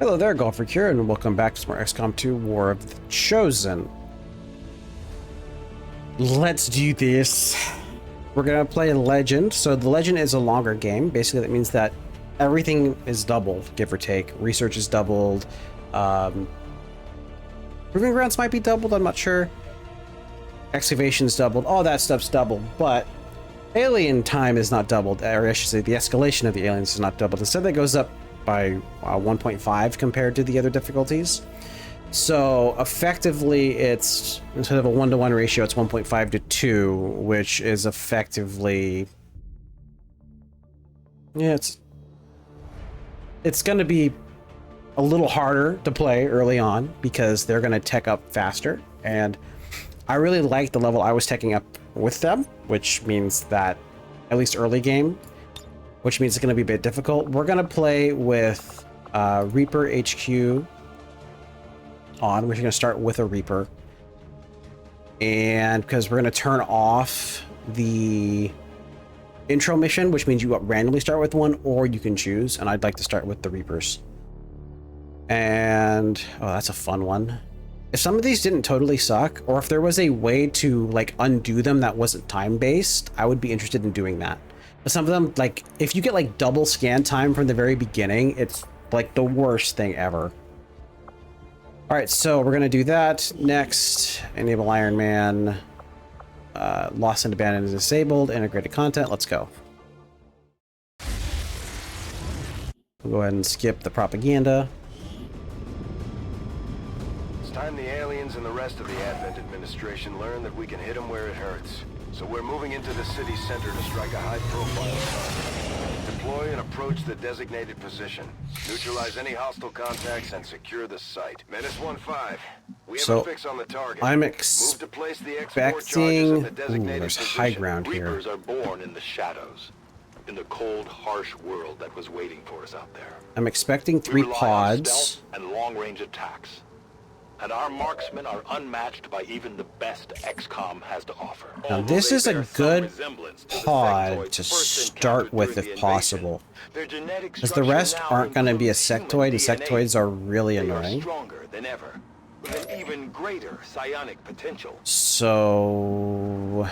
Hello there, Golfer here, and welcome back to some more XCOM 2 War of the Chosen. Let's do this. We're gonna play Legend. So the Legend is a longer game. Basically, that means that everything is doubled, give or take. Research is doubled. Proving grounds might be doubled, I'm not sure. Excavation's doubled, all that stuff's doubled, but alien time is not doubled, or I should say the escalation of the aliens is not doubled. Instead, that goes up by 1.5 compared to the other difficulties. So effectively, it's instead of a 1-to-1 ratio, it's 1.5 to 2, which is effectively, yeah, it's going to be a little harder to play early on because they're going to tech up faster. And I really like the level I was teching up with them, which means that at least early game, which means it's going to be a bit difficult. We're going to play with Reaper HQ on. We're going to start with a Reaper. And because we're going to turn off the intro mission, which means you randomly start with one, or you can choose. And I'd like to start with the Reapers. And, oh, that's a fun one. If some of these didn't totally suck, or if there was a way to like undo them that wasn't time-based, I would be interested in doing that. But some of them, like, if you get like double scan time from the very beginning, it's like the worst thing ever. All right, so we're gonna do that next. Enable Ironman. Lost and abandoned is disabled. Integrated content. Let's go. We'll go ahead and skip the propaganda. It's time the aliens and the rest of the Advent administration learn that we can hit them where it hurts. So we're moving into the city center to strike a high-profile target. Deploy and approach the designated position. Neutralize any hostile contacts and secure the site. Menace 1-5. We have a fix on the target. I'm Move to place the expecting... the designated there's position. high ground here. Reapers are born in the shadows, in the cold, harsh world that was waiting for us out there. I'm expecting 3 We rely on pods. stealth and long-range attacks. And our marksmen are unmatched by even the best XCOM has to offer. Now this is a good pod to start with if possible, because the rest aren't going to be a sectoid, and sectoids are really annoying. Stronger than ever, with an even greater psionic potential. So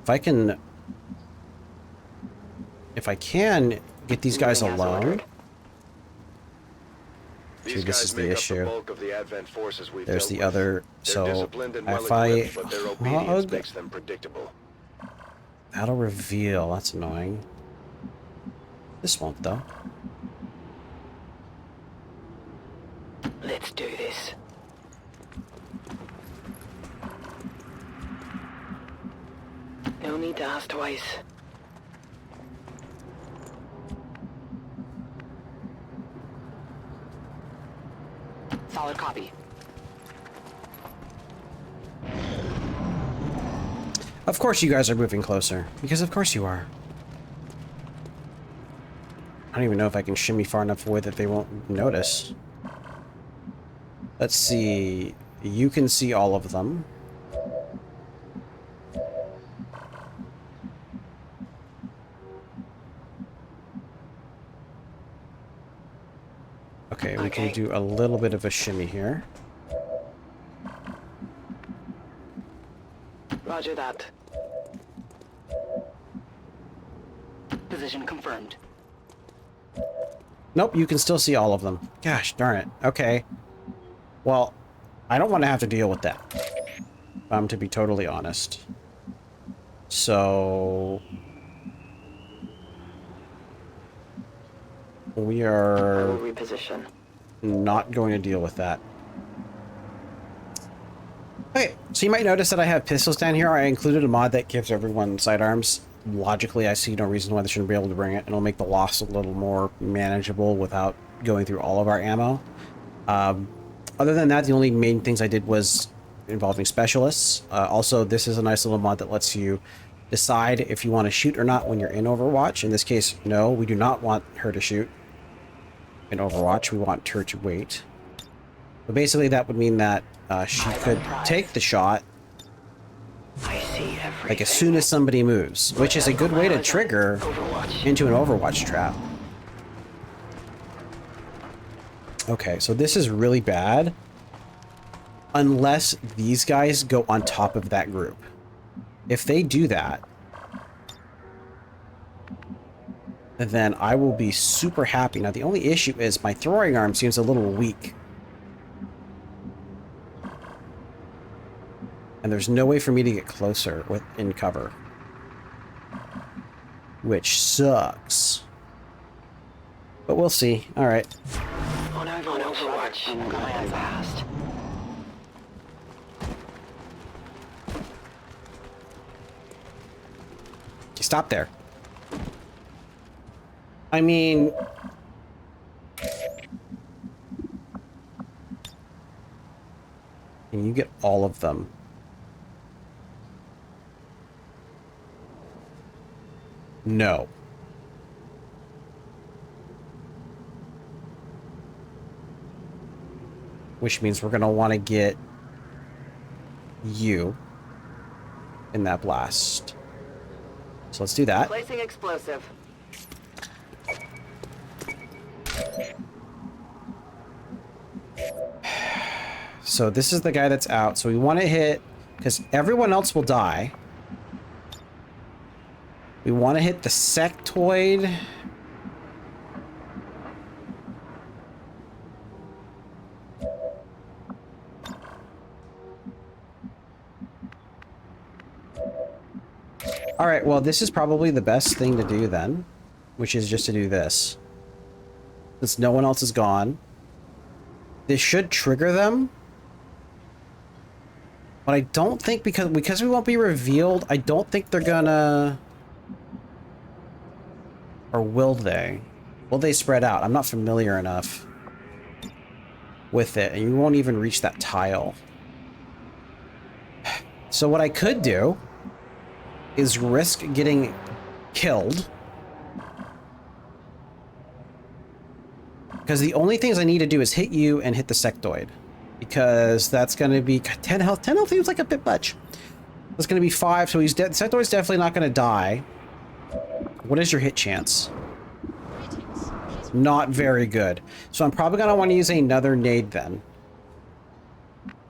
if I can get these guys alone. See, this is the issue. There's the other. So if I, that'll reveal. That's annoying. This won't though. Let's do this. No need to ask twice. Solid copy. Of course you guys are moving closer, because of course you are. I don't even know if I can shimmy far enough away that they won't notice. Let's see. You can see all of them. Okay, we can do a little bit of a shimmy here. Roger that. Position confirmed. Nope, you can still see all of them. Gosh darn it. Okay. Well, I don't want to have to deal with that, to be totally honest. So we are reposition. Not going to deal with that. Okay, so you might notice that I have pistols down here. I included a mod that gives everyone sidearms. Logically, I see no reason why they shouldn't be able to bring it. It'll make the loss a little more manageable without going through all of our ammo. Other than that, the only main things I did was involving specialists. Also, this is a nice little mod that lets you decide if you want to shoot or not when you're in Overwatch. In this case, no, we do not want her to shoot in Overwatch. We want her to wait. But basically, that would mean that she could take the shot like as soon as somebody moves, which is a good way to trigger into an Overwatch trap. Okay, so this is really bad. Unless these guys go on top of that group. If they do that, then I will be super happy. Now, the only issue is my throwing arm seems a little weak. And there's no way for me to get closer in cover. Which sucks. But we'll see. Alright. On Overwatch. Got my eyes fast. Stop there. I mean... Can you get all of them? No. Which means we're going to want to get you in that blast. So let's do that. Placing explosive. So this is the guy that's out. So we want to hit, because everyone else will die. We want to hit the sectoid. All right, well, this is probably the best thing to do then, which is just to do this. Since no one else is gone. This should trigger them. But I don't think, because we won't be revealed, I don't think they're gonna... Or will they? Will they spread out? I'm not familiar enough with it, and you won't even reach that tile. So what I could do is risk getting killed. Because the only things I need to do is hit you and hit the sectoid. Because that's going to be 10 health. 10 health seems like a bit much. That's going to be 5, so he's dead. Sectoid's definitely not going to die. What is your hit chance? Not very good. So I'm probably going to want to use another nade then.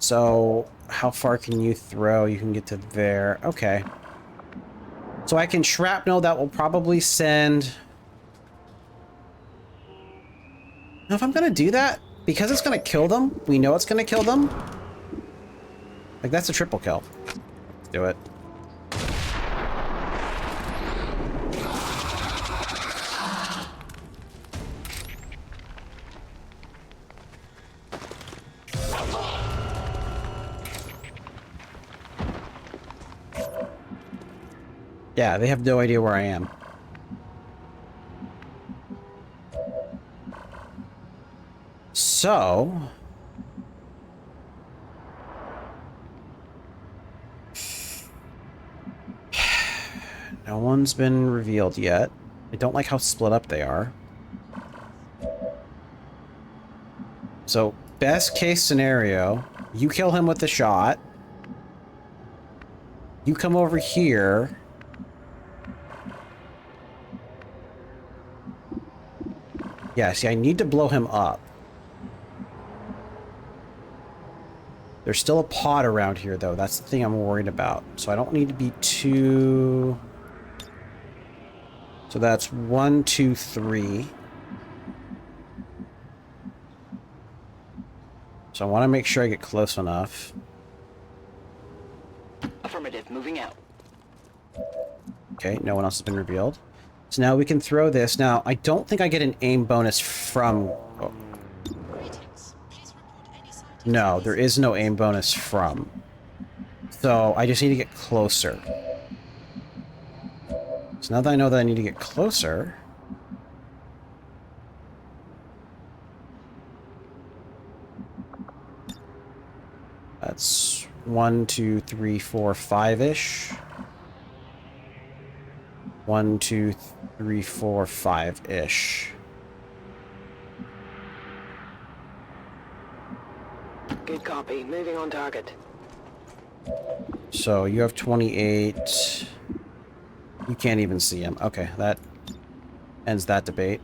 So how far can you throw? You can get to there. Okay. So I can shrapnel. That will probably send... Now if I'm going to do that, because it's going to kill them, we know it's going to kill them. Like, that's a triple kill. Let's do it. Yeah, they have no idea where I am. So... No one's been revealed yet. I don't like how split up they are. So, best case scenario, you kill him with the shot. You come over here. Yeah, see, I need to blow him up. There's still a pod around here, though. That's the thing I'm worried about. So I don't need to be too... So that's 1, 2, 3. So I want to make sure I get close enough. Affirmative, moving out. Okay, no one else has been revealed. So now we can throw this. Now, I don't think I get an aim bonus from... Oh. No, there is no aim bonus from. So I just need to get closer. So now that I know that I need to get closer... That's 1, 2, 3, 4, 5-ish. 1, 2, 3, 4, 5-ish. Good copy. Moving on target. So you have 28. You can't even see him. Okay, that ends that debate.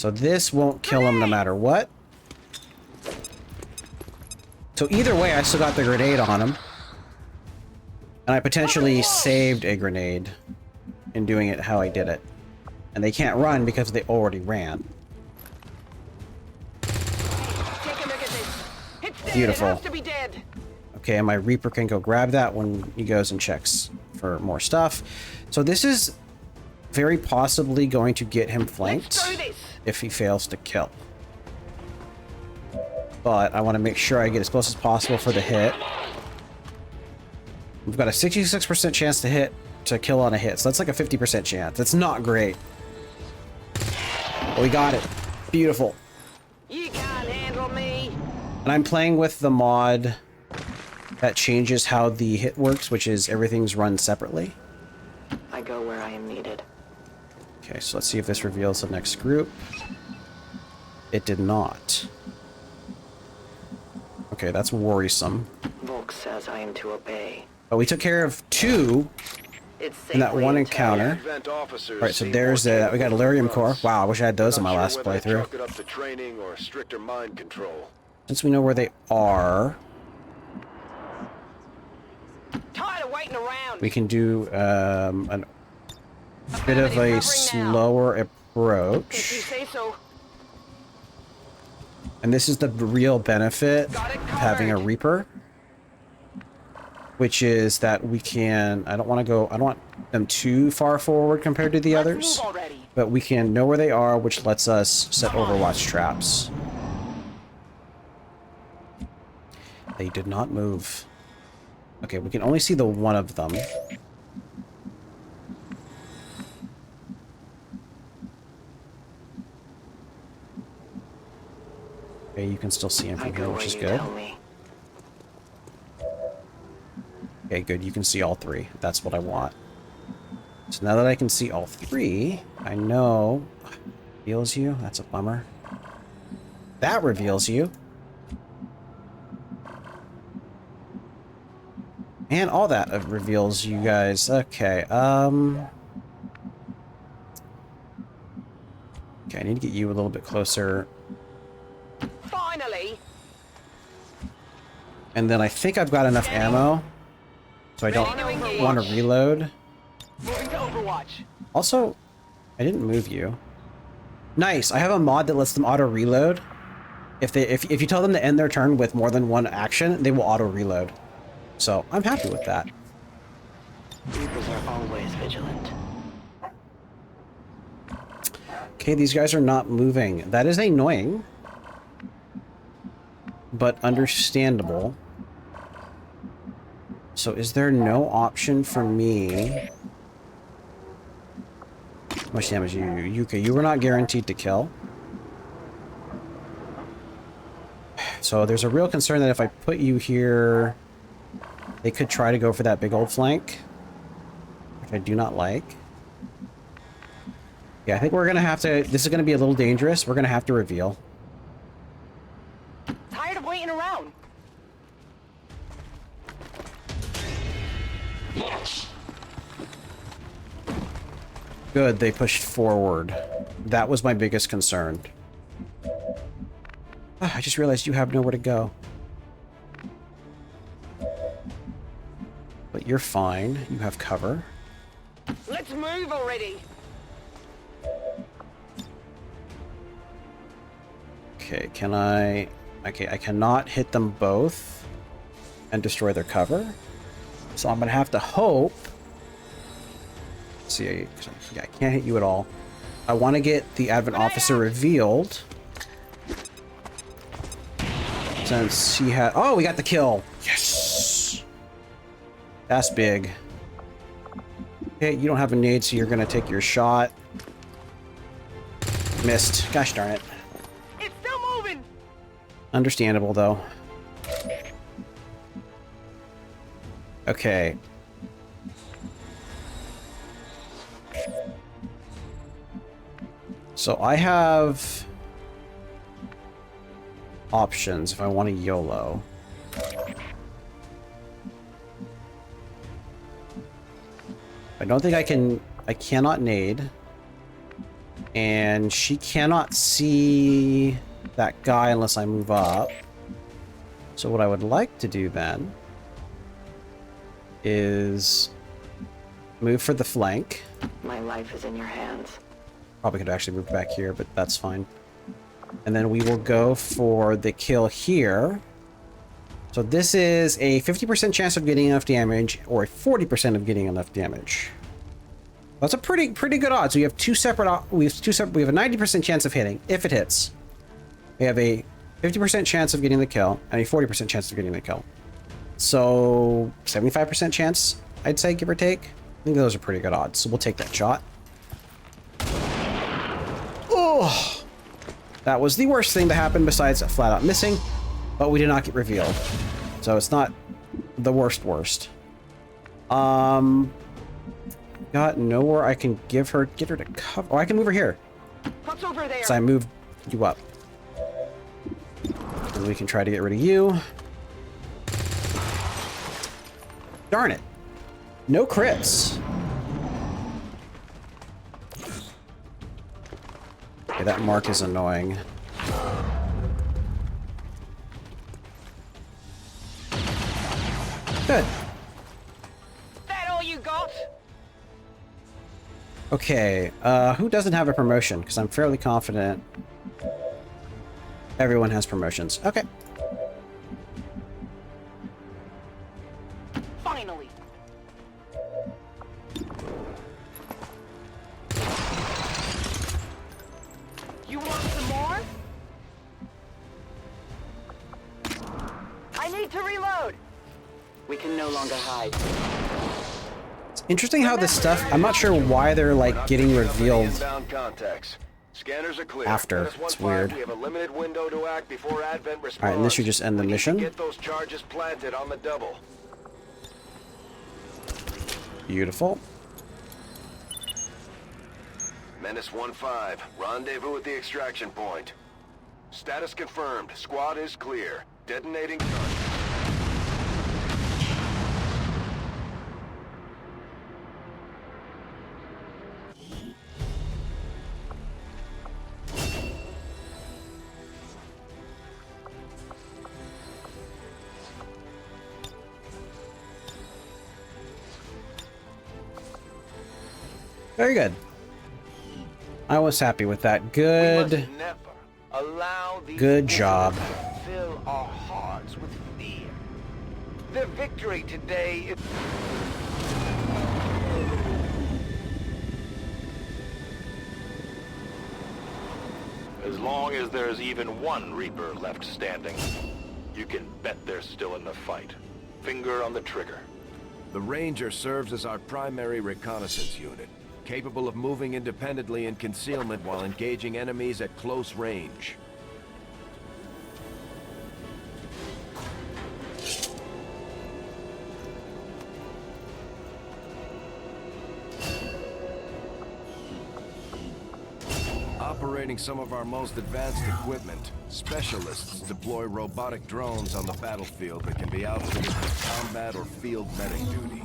So this won't kill him no matter what. So either way, I still got the grenade on him. And I potentially saved a grenade in doing it how I did it. And they can't run because they already ran. Take a look at this. It's dead. Beautiful. It has to be dead. Okay, and my Reaper can go grab that when he goes and checks for more stuff. So this is very possibly going to get him flanked Let's do this. if he fails to kill. But I want to make sure I get as close as possible for the hit. We've got a 66% chance to kill on a hit, so that's like a 50% chance. That's not great. But we got it. Beautiful. You can't handle me. And I'm playing with the mod that changes how the hit works, which is everything's run separately. I go where I am needed. Okay, so let's see if this reveals the next group. It did not. Okay, that's worrisome. Volk says I am to obey. But we took care of 2 It's in that one encounter. Advent officers Right, so seem there's more we got a capable Lyrium than core. us. Wow, I wish I had those in my Not last sure whether to playthrough. chalk it up to training or stricter mind control. Since we know where they are, Tired of waiting around. we can do a bit of a slower If you approach. say so. And this is the real benefit of having a Reaper, which is that we can, I don't want them too far forward compared to the others, Move already. but we can know where they are, which lets us set Overwatch traps. They did not move. Okay, we can only see the one of them. Okay, you can still see him I from here, go which where is you good. tell me. Okay, good. You can see all 3. That's what I want. So now that I can see all 3, I know... Reveals you? That's a bummer. That reveals you. And all that reveals you guys. Okay, okay, I need to get you a little bit closer. Finally. And then I think I've got enough ammo, so I don't want to reload. Moving to Overwatch. Also, I didn't move you. Nice. I have a mod that lets them auto reload. If you tell them to end their turn with more than one action, they will auto reload. So I'm happy with that. Reapers are always vigilant. Okay, these guys are not moving. That is annoying, but understandable. So is there no option for me? How much damage you? Okay, you were not guaranteed to kill. So there's a real concern that if I put you here, they could try to go for that big old flank, which I do not like. Yeah, I think we're gonna have to, this is gonna be a little dangerous. We're gonna have to reveal. Tired of waiting around. Good, they pushed forward. That was my biggest concern. Ah, I just realized you have nowhere to go. But you're fine. You have cover. Let's move already. Okay, can I... Okay, I cannot hit them both and destroy their cover. So I'm gonna have to hope... Let's see, yeah, I can't hit you at all. I want to get the Advent Officer revealed. Since he had... Oh, we got the kill! Yes! That's big. Okay, you don't have a nade, so you're gonna take your shot. Missed. Gosh darn it. It's still moving. Understandable, though. Okay. So I have options if I want to YOLO. I don't think I cannot nade. And she cannot see that guy unless I move up. So what I would like to do then is move for the flank. My life is in your hands. Probably could actually move back here, but that's fine. And then we will go for the kill here. So this is a 50% chance of getting enough damage, or a 40% of getting enough damage. That's a pretty good odds. We have two separate. We have a 90% chance of hitting if it hits. We have a 50% chance of getting the kill and a 40% chance of getting the kill. So 75% chance, I'd say, give or take. I think those are pretty good odds. So we'll take that shot. Oh, that was the worst thing to happen besides flat out missing, but we did not get revealed. So it's not the worst. Got nowhere I can get her to cover. Oh, I can move her here. What's over there? So I moved you up. And we can try to get rid of you. Darn it. No crits. Okay, that mark is annoying. Good. That all you got? Okay, who doesn't have a promotion? Because I'm fairly confident everyone has promotions. Okay. Finally. You want some more? I need to reload. We can no longer hide. It's interesting how this stuff, I'm not sure why they're like getting revealed Scanners are clear. after. It's weird. We have a limited window to act before Advent responds. Alright, and this should just end the mission. Get those charges planted on the double. Beautiful. Menace 1-5. Rendezvous at the extraction point. Status confirmed. Squad is clear. Detonating charges. Very good. I was happy with that. We Good. must never allow these Good job. enemies to fill our hearts with fear. The victory today is... As long as there's even one Reaper left standing, you can bet they're still in the fight. Finger on the trigger. The Ranger serves as our primary reconnaissance unit, capable of moving independently in concealment while engaging enemies at close range. Operating some of our most advanced equipment, specialists deploy robotic drones on the battlefield that can be outfitted for combat or field medic duty.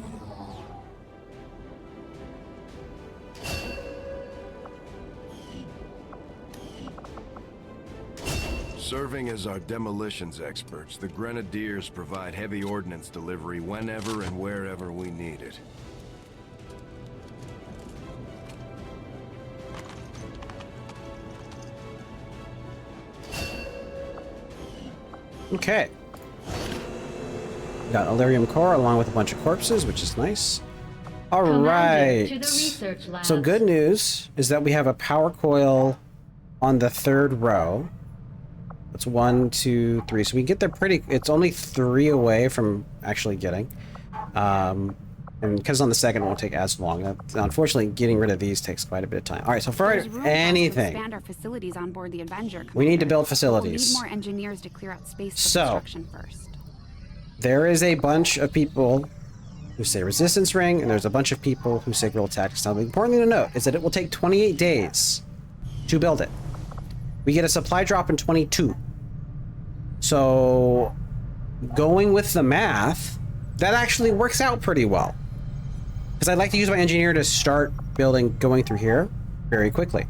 Serving as our demolitions experts, the Grenadiers provide heavy ordnance delivery whenever and wherever we need it. Okay. Got Illyrium core along with a bunch of corpses, which is nice. All right. To the research lab. So good news is that we have a power coil on the third row. That's 1, 2, 3. So we get there pretty... It's only 3 away from actually getting. And because on the second it won't take as long. Unfortunately, getting rid of these takes quite a bit of time. All right, so for anything, expand our facilities on board the Avenger. we need to build We'll facilities. need more engineers to clear out space for So- construction first. There is a bunch of people who say resistance ring, and there's a bunch of people who say guerrilla tactics. Now, the important thing to note is that it will take 28 days to build it. We get a supply drop in 22. So, going with the math, that actually works out pretty well. Because I'd like to use my engineer to start building, going through here very quickly.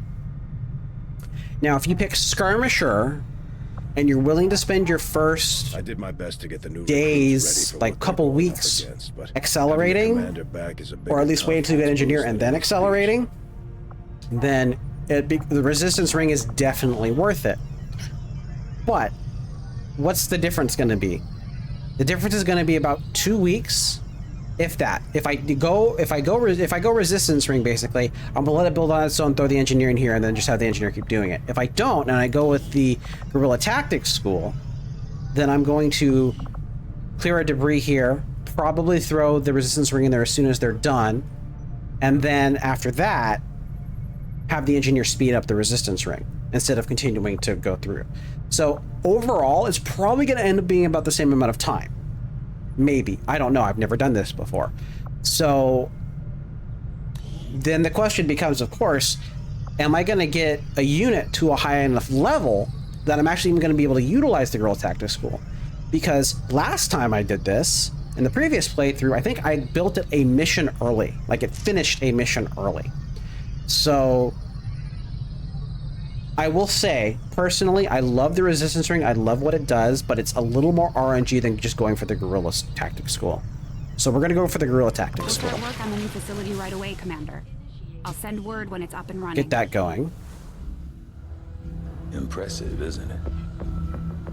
Now, if you pick Skirmisher, and you're willing to spend your first I did my best to get the new days, like couple weeks, accelerating, or at least wait until you get engineer and then accelerating, then the resistance ring is definitely worth it. But what's the difference going to be? The difference is going to be about 2 weeks, if that. If I go resistance ring, basically, I'm gonna let it build on its own, throw the engineer in here, and then just have the engineer keep doing it. If I don't, and I go with the guerrilla tactics school, then I'm going to clear a debris here, probably throw the resistance ring in there as soon as they're done, and then after that, have the engineer speed up the resistance ring instead of continuing to go through. So overall, it's probably going to end up being about the same amount of time. Maybe. I don't know. I've never done this before. So then the question becomes, of course, am I going to get a unit to a high enough level that I'm actually even going to be able to utilize the Guerrilla Tactics School? Because last time I did this, in the previous playthrough, I think I built it a mission early. Like, it finished a mission early. So I will say, personally, I love the resistance ring. I love what it does, but it's a little more RNG than just going for the Guerrilla Tactics School. So we're going to go for the Guerrilla Tactics School. We'll start work on the new facility right away, Commander. I'll send word when it's up and running. Get that going. Impressive, isn't it?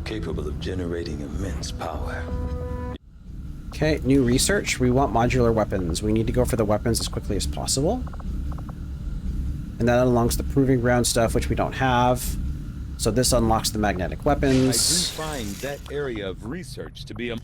Capable of generating immense power. Okay, new research. We want modular weapons. We need to go for the weapons as quickly as possible. And that unlocks the proving ground stuff, which we don't have. So this unlocks the magnetic weapons. I do find that area of research to be a... You'd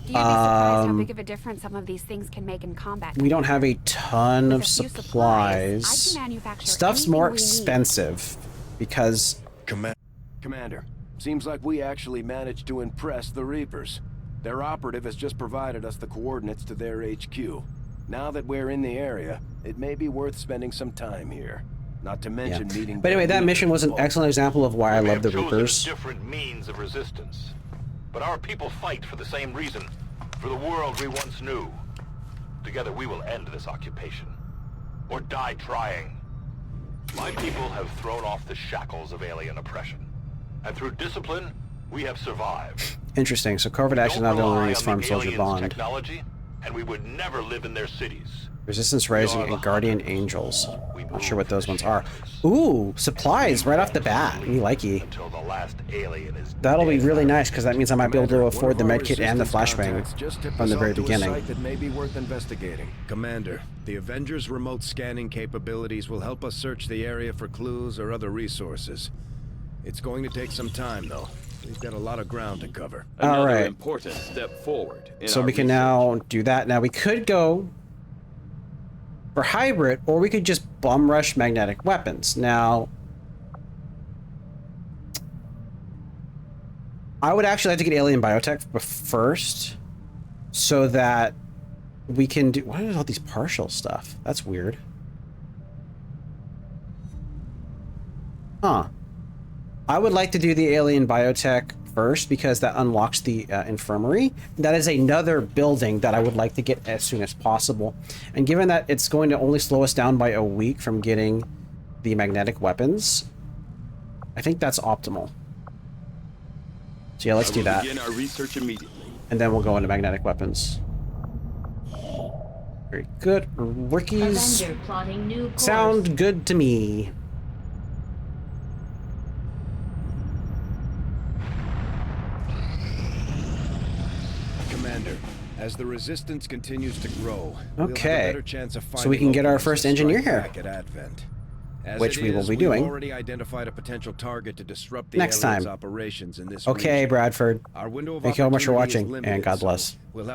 be surprised how big of a difference some of these things can make in combat. We don't have a ton of With a few supplies. I can manufacture Stuff's anything more we need. expensive because Commander, seems like we actually managed to impress the Reapers. Their operative has just provided us the coordinates to their HQ. Now that we're in the area, it may be worth spending some time here. Not to mention meeting... But anyway, that mission was an excellent example of why I love the Reapers. Different means of resistance, but our people fight for the same reason, for the world we once knew. Together we will end this occupation, or die trying. My people have thrown off the shackles of alien oppression, and through discipline, we have survived. Interesting. So covert action not only is Farm Soldier Bond. Technology, and we would never live in their cities. Resistance Rising and Guardian Angels. Not sure what those ones are. Ooh, supplies right off the bat. Me likey. Until the last alien is That'll be dead. really nice because that means I might be able to afford the medkit and the flashbang from the very That beginning. may be worth investigating. Commander, the Avengers' remote scanning capabilities will help us search the area for clues or other resources. It's going to take some time, though. We've got a lot of ground to cover. All right. important step forward. So we can now do that. Now we could go for hybrid, or we could just bum rush magnetic weapons. Now, I would actually like to get alien biotech first, so that we can do. What is all these partial stuff? That's weird. Huh. I would like to do the alien biotech first because that unlocks the infirmary. That is another building that I would like to get as soon as possible. And given that it's going to only slow us down by a week from getting the magnetic weapons, I think that's optimal. So yeah, let's do that. Begin our research immediately. And then we'll go into magnetic weapons. Very good. Rookies Avenger plotting new course. sound good to me. Commander, as the resistance continues to grow, we'll have a Okay. better chance of So we can get our openings first to engineer strike here. back at Advent. As Which it we will is, be we've doing. already identified a potential target to disrupt the Next aliens' time. operations in this Okay, region. Bradford. Our window of Thank you all much for opportunity is watching, limited, and God so bless. we'll have